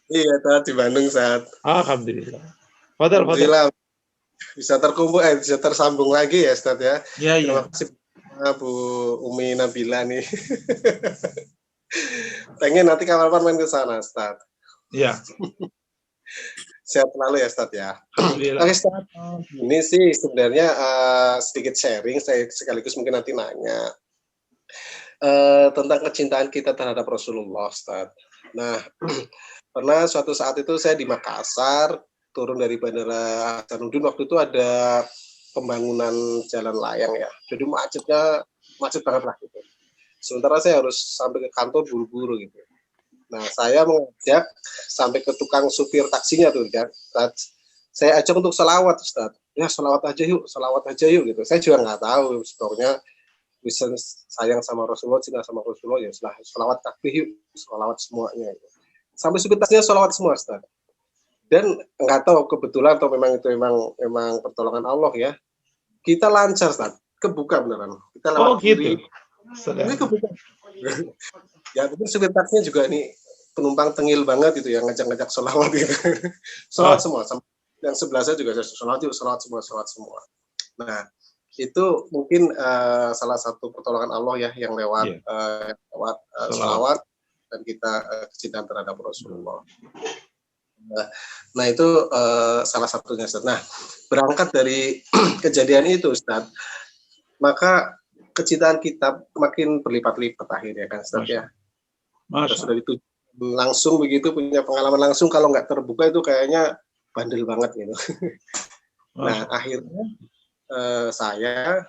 Iya, di Bandung saat. Alhamdulillah. Fadal. Bisa terkumpul, bisa tersambung lagi ya, Ustaz ya. Iya. Terima kasih Bu Umi Nabila nih. Pengen nanti kapan-kapan main ke sana, Ustaz. Iya. Sehat selalu ya, Ustaz ya. Alhamdulillah. Oke, Ustaz. Ini sih sebenarnya sedikit sharing, saya sekaligus mungkin nanti nanya. Tentang kecintaan kita terhadap Rasulullah, Ustaz. Nah, pernah suatu saat itu saya di Makassar, turun dari Bandara Hasanuddin, waktu itu ada pembangunan jalan layang ya. Jadi macet banget lah gitu. Sementara saya harus sampai ke kantor buru-buru gitu. Nah, saya mengajak sampai ke tukang supir taksinya tuh, kan. Saya ajak untuk selawat, Ustaz. Ya, selawat aja yuk gitu. Saya juga nggak tahu sebenarnya bisa sayang sama Rasulullah, cinta sama Rasulullah, ya selawat takbir yuk, selawat semuanya. Gitu. Sampai supir taksinya selawat semua, Ustaz. Dan nggak tahu kebetulan atau memang itu memang pertolongan Allah ya. Kita lancar, Ustaz. Kebuka beneran. Kita lewat gitu. Ini kebuka. Ya, tapi supir taksinya juga nih penumpang tengil banget gitu ya, ngajak-ngajak sholawat gitu. Sholawat semua. Yang sebelah saya juga sholawat semua. Nah, itu mungkin salah satu pertolongan Allah ya yang lewat sholawat dan kita kecintaan terhadap Rasulullah. Nah, itu salah satunya, Ustaz. Nah, berangkat dari kejadian itu, Ustaz, maka kecintaan kita makin berlipat-lipat akhirnya kan, Ustaz ya. Kita sudah dituju langsung begitu, punya pengalaman langsung, kalau nggak terbuka itu kayaknya bandel banget gitu. Nah, akhirnya saya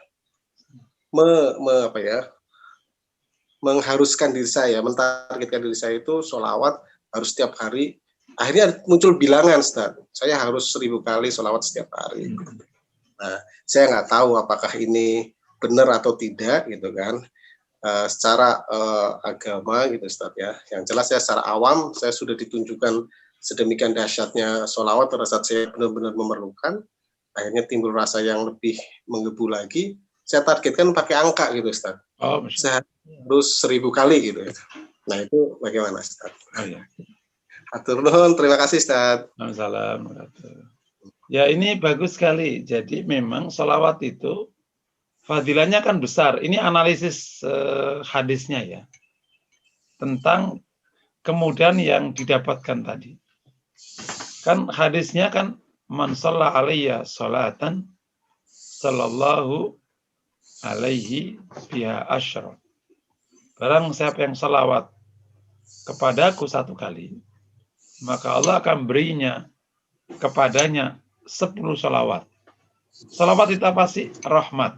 mengharuskan diri saya, mentargetkan diri saya itu sholawat harus setiap hari. Akhirnya muncul bilangan, Ustaz. Saya harus 1000 kali sholawat setiap hari. Nah, saya nggak tahu apakah ini benar atau tidak, gitu kan. Secara agama, gitu, Ustaz ya. Yang jelas saya secara awam, saya sudah ditunjukkan sedemikian dahsyatnya sholawat pada saat saya benar-benar memerlukan. Akhirnya timbul rasa yang lebih menggebu lagi. Saya targetkan pakai angka, gitu, Ustaz. Saya harus 1000 kali, gitu. Nah, itu bagaimana, Ustaz? Oh, ya. Atur nuhun, terima kasih, Ustaz. Assalamualaikum. Ya, ini bagus sekali. Jadi memang sholawat itu fadilahnya kan besar. Ini analisis hadisnya ya. Tentang kemudian yang didapatkan tadi. Kan hadisnya kan man shalla alayya sholatan sallallahu alaihi biha asyra. Barang siapa yang sholawat kepadaku 1 kali, maka Allah akan berinya kepadanya 10 sholawat. Sholawat itu apa sih? Rahmat.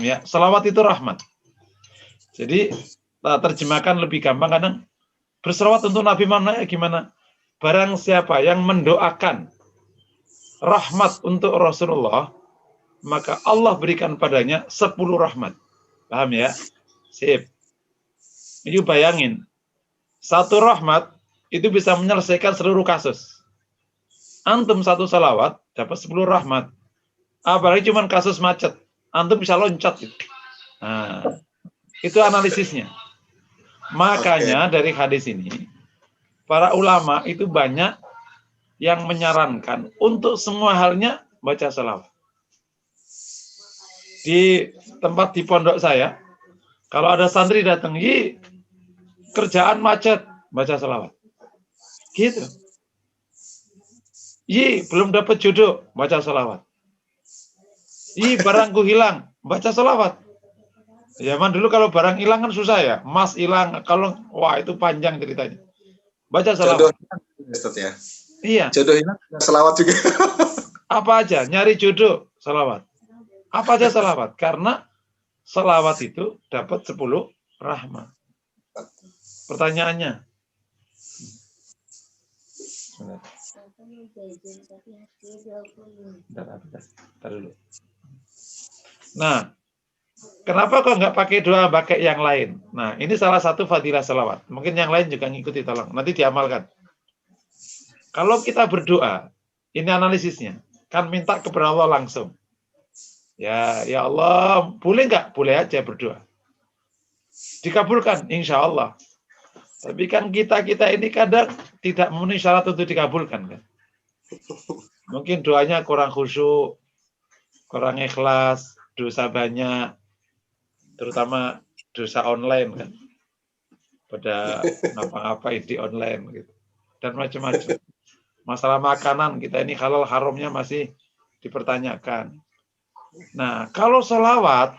Ya, sholawat itu rahmat. Jadi terjemahkan lebih gampang kadang berselawat untuk Nabi Muhammad gimana? Barang siapa yang mendoakan rahmat untuk Rasulullah, maka Allah berikan padanya 10 rahmat. Paham ya? Sip. Ini bayangin. 1 rahmat itu bisa menyelesaikan seluruh kasus. Antum 1 salawat dapat 10 rahmat. Apalagi cuma kasus macet, antum bisa loncat. Nah, itu analisisnya. Makanya dari hadis ini, para ulama itu banyak yang menyarankan untuk semua halnya baca salawat. Di tempat di pondok saya, kalau ada santri datang, kerjaan macet, baca salawat. Gitu. Belum dapat jodoh, baca salawat. Barangku hilang, baca salawat. Zaman dulu kalau barang hilang kan susah ya. Emas hilang, kalau itu panjang ceritanya. Baca salawat. Jodoh ya. Iya. Jodoh hilang, salawat juga. Apa aja, nyari jodoh, salawat. Apa aja salawat. Karena salawat itu dapat 10 rahmat. Pertanyaannya. Nah, kenapa kok nggak pakai doa, pakai yang lain? Nah, ini salah satu fadilah salawat. Mungkin yang lain juga ngikuti, tolong. Nanti diamalkan. Kalau kita berdoa, ini analisisnya. Kan minta kepada Allah langsung. Ya Allah, boleh nggak? Boleh aja berdoa. Dikabulkan, insya Allah. Tapi kan kita ini kadang tidak memenuhi syarat untuk dikabulkan, kan? Mungkin doanya kurang khusyuk, kurang ikhlas, dosa banyak, terutama dosa online kan, pada ngapa-ngapain di online gitu, dan macam-macam. Masalah makanan kita ini halal haramnya masih dipertanyakan. Nah, kalau sholawat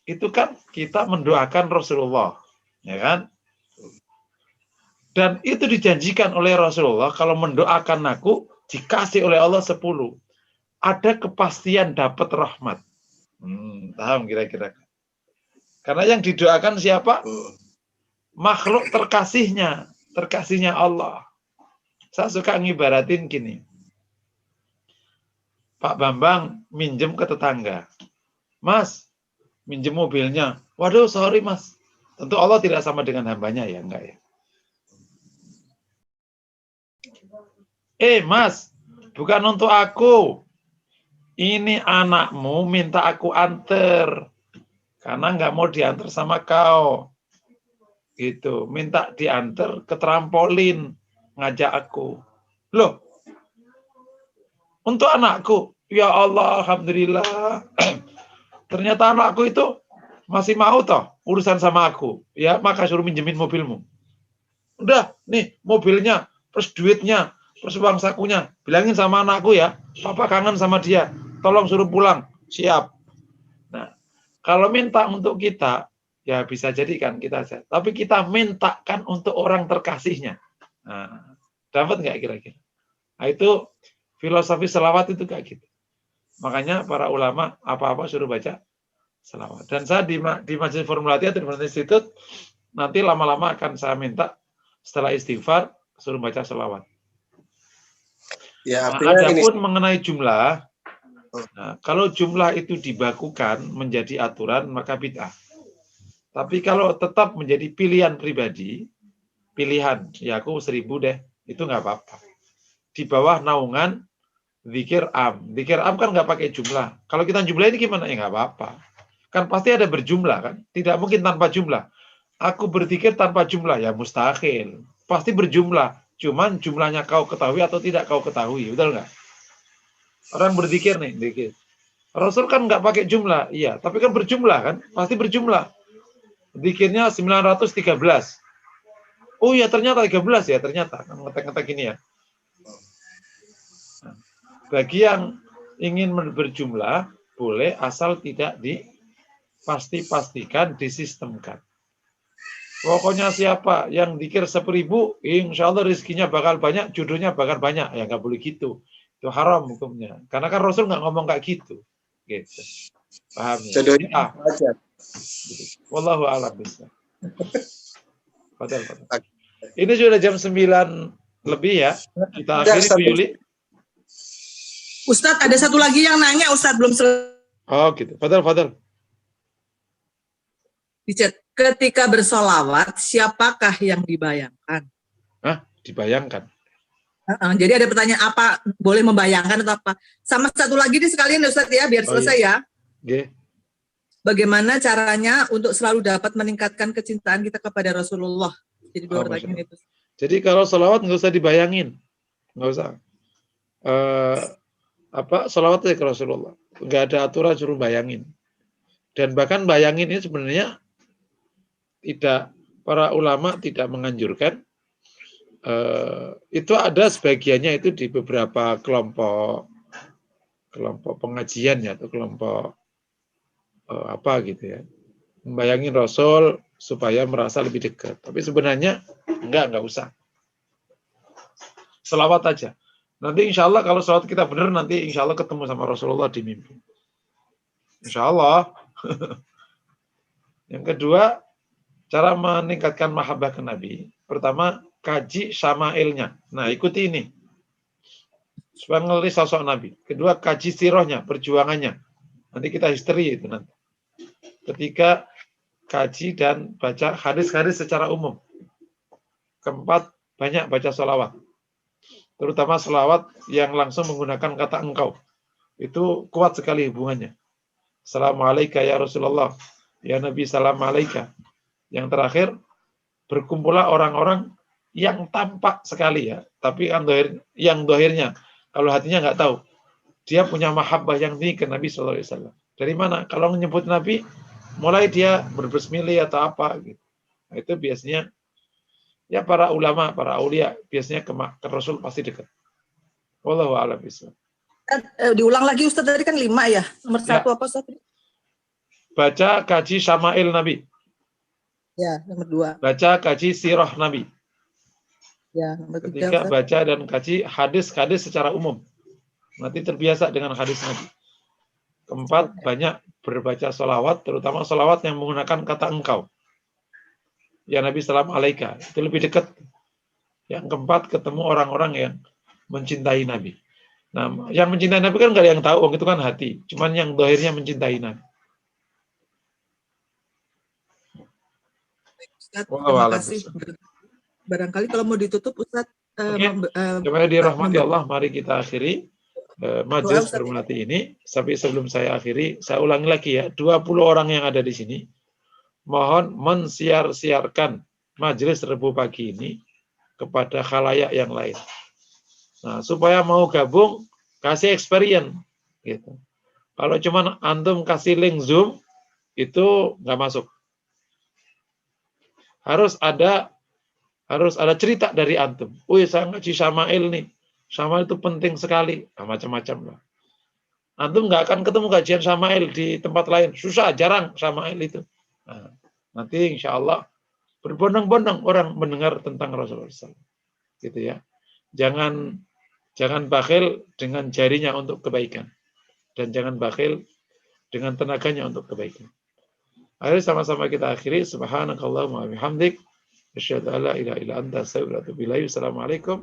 itu kan kita mendoakan Rasulullah, ya kan? Dan itu dijanjikan oleh Rasulullah, kalau mendoakan aku dikasih oleh Allah 10. Ada kepastian dapat rahmat. Paham kira-kira. Karena yang didoakan siapa? Makhluk terkasihnya Allah. Saya suka ngibaratin gini. Pak Bambang minjem ke tetangga. Mas, minjem mobilnya. Waduh, sorry Mas. Tentu Allah tidak sama dengan hambanya ya, enggak ya. Mas, bukan untuk aku. Ini anakmu minta aku anter. Karena nggak mau diantar sama kau. Gitu, minta diantar ke trampolin. Ngajak aku. Loh, untuk anakku. Ya Allah, Alhamdulillah. Ternyata anakku itu masih mau toh urusan sama aku. Ya, maka suruh minjemin mobilmu. Udah, nih mobilnya, terus duitnya, terus uang sakunya. Bilangin sama anakku ya, papa kangen sama dia. Tolong suruh pulang. Siap. Nah, kalau minta untuk kita, ya bisa jadi kan kita aja. Tapi kita mintakan untuk orang terkasihnya. Nah, dapat nggak kira-kira? Nah, itu filosofi selawat itu kayak gitu. Makanya para ulama apa-apa suruh baca selawat. Dan saya di Majelis Formula Theater Institute nanti lama-lama akan saya minta setelah istighfar suruh baca selawat. Ya, Nah, adapun mengenai jumlah, nah, kalau jumlah itu dibakukan menjadi aturan maka bid'ah. Tapi kalau tetap menjadi pilihan pribadi, pilihan, ya aku 1000 deh, itu nggak apa-apa. Di bawah naungan zikir am. Zikir am kan nggak pakai jumlah. Kalau kita jumlah ini gimana? Ya nggak apa-apa. Kan pasti ada berjumlah kan. Tidak mungkin tanpa jumlah. Aku berzikir tanpa jumlah, ya mustahil. Pasti berjumlah. Cuman jumlahnya kau ketahui atau tidak kau ketahui. Betul nggak? Orang berzikir nih, zikir. Rasul kan nggak pakai jumlah. Iya, tapi kan berjumlah kan. Pasti berjumlah. Zikirnya 913. Oh ya ternyata 13 ya. Ternyata. Kan ngetek-ngetek ini ya. Bagi yang ingin berjumlah, boleh asal tidak dipasti-pastikan, disistemkan. Pokoknya siapa yang dikir 1000, insya Allah rezekinya bakal banyak, jodohnya bakal banyak. Ya nggak boleh gitu. Itu haram hukumnya. Karena kan Rasul nggak ngomong kayak gitu. Gitu. Paham ya? Jodohnya aja. Wallahu a'lam bishawab. Ini sudah jam 9 lebih ya. Kita akhiri Bu Yuli. Ustadz, ada satu lagi yang nanya, Ustadz belum selesai. Oh gitu. Fadal. Di chat. Ketika bersolawat, siapakah yang dibayangkan? Dibayangkan. Jadi ada pertanyaan apa, boleh membayangkan atau apa? Sama satu lagi nih sekalian Ustadz ya, biar selesai ya. Okay. Bagaimana caranya untuk selalu dapat meningkatkan kecintaan kita kepada Rasulullah? Jadi dua pertanyaan itu. Jadi kalau sholawat nggak usah dibayangin, nggak usah. Sholawat aja ke Rasulullah. Nggak ada aturan suruh bayangin. Dan bahkan bayangin ini sebenarnya para ulama tidak menganjurkan. Itu ada sebagiannya itu di beberapa kelompok pengajian ya, atau kelompok gitu ya, membayangin Rasul supaya merasa lebih dekat. Tapi sebenarnya enggak usah. Selawat aja. Nanti insya Allah kalau selawat kita benar, nanti insya Allah ketemu sama Rasulullah di mimpi. Insya Allah. Yang kedua, cara meningkatkan mahabbah ke Nabi. Pertama, kaji syama'ilnya. Nah, ikuti ini. Supaya ngelis sosok Nabi. Kedua, kaji sirahnya, perjuangannya. Nanti kita history itu nanti. Ketiga, kaji dan baca hadis-hadis secara umum. Keempat, banyak baca sholawat. Terutama sholawat yang langsung menggunakan kata engkau. Itu kuat sekali hubungannya. Assalamualaikum ya Rasulullah. Ya Nabi salam alaika. Yang terakhir, berkumpullah orang-orang yang tampak sekali ya. Tapi yang dohirnya, kalau hatinya nggak tahu. Dia punya mahabbah yang tinggi ke Nabi SAW. Dari mana? Kalau menyebut Nabi, mulai dia berbismillah atau apa gitu. Nah, itu biasanya ya para ulama, para aulia biasanya ke Rasul pasti dekat. Wallahu a'lam bishawab. Diulang lagi Ustaz, tadi kan 5 ya. Nomor 1 apa Ustaz? Baca kaji syama'il Nabi. Ya, nomor 2. Baca kaji sirah Nabi. Ya, nomor 3. Ketiga, baca dan kaji hadis-hadis secara umum. Nanti terbiasa dengan hadis Nabi. Keempat, banyak berbaca sholawat, terutama sholawat yang menggunakan kata engkau. Ya Nabi salam alaika, itu lebih dekat. Yang keempat, ketemu orang-orang yang mencintai Nabi. Nah, yang mencintai Nabi kan nggak ada yang tahu, itu kan hati. Cuman yang dohirnya mencintai Nabi. Ustaz, Wallahu terima a'lam kasih. bishawab. Barangkali kalau mau ditutup Ustaz, Oke, kepada dirahmati Allah, mari kita akhiri majelis Ustaz. hormati ini. Tapi sebelum saya akhiri, saya ulangi lagi ya, 20 orang yang ada di sini, mohon mensiar-siarkan majelis Rebu pagi ini kepada khalayak yang lain. Nah, supaya mau gabung, kasih experience. Gitu. Kalau cuma antum kasih link Zoom, itu nggak masuk. Harus ada cerita dari antum. Wih, saya ngaji Syama'il nih. Syama'il itu penting sekali. Nah, macam-macam lah. Antum nggak akan ketemu kajian Syama'il di tempat lain. Susah, jarang Syama'il itu. Nah, nanti insya Allah berbondong-bondong orang mendengar tentang Rasulullah SAW. Gitu ya. Jangan bakhil dengan jarinya untuk kebaikan. Dan jangan bakhil dengan tenaganya untuk kebaikan. Akhirnya sama-sama kita akhiri. Subhanakallahumma bihamdik. Asyhadu an la ilaha illa anta astaghfiruka wa atubu ilaik. Assalamualaikum